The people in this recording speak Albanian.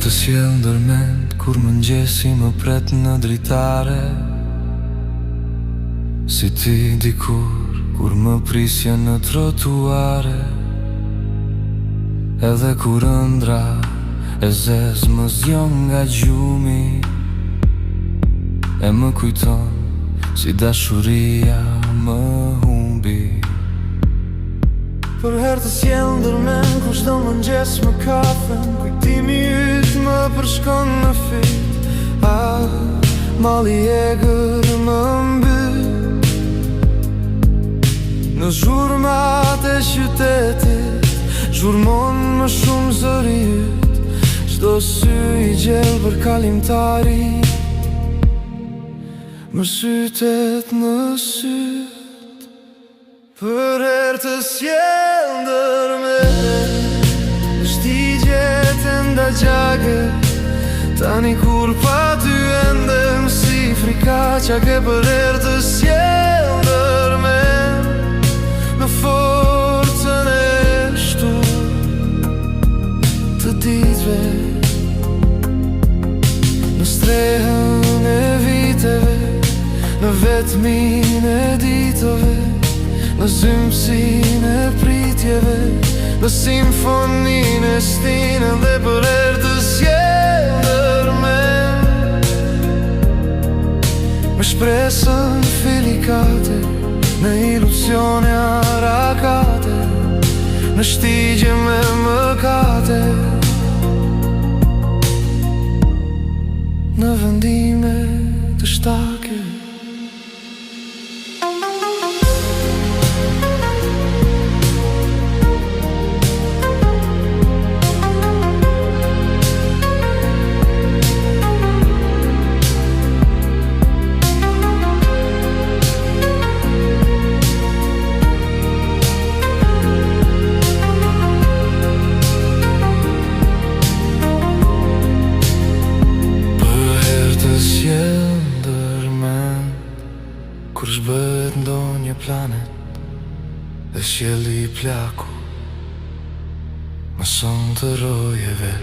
të sjell ndërmend kur mëngjesi më pret në dritare, si ti dikur kur më prisje në trotuare. Edhe kur ëndra e zez më zjon nga gjumi, e më kujton si dashuria më humbi. Për herë të sjell ndërmend kur çdo mëngjes më kafen, kujtimi yt më përshkon në fit. Malli e gërë më mbyt në zhurmat e qytetit, zhurmon më shumë zëri yt. Çdo sy i gjell për kalimtari, më sytet në syt. Për herë të sjell ndërmend shtigjet e nda gjage, tani kur pa ty endem si frikaqake. Për herë të sjell ndërmend në forcën e shtuar të ditëve, në strehën e viteve, në vetmin e ditëve, në zymësin e pritjeve, në simfonin e stinën. Dhe për herë të sjell ndërmend me shpresën filikate, në ilusione arakate, në shtigje me mëkate, në vendime të shtake. Kur shbëhet ndonjë planet dhe sjellë i plaku, mëson të rojeve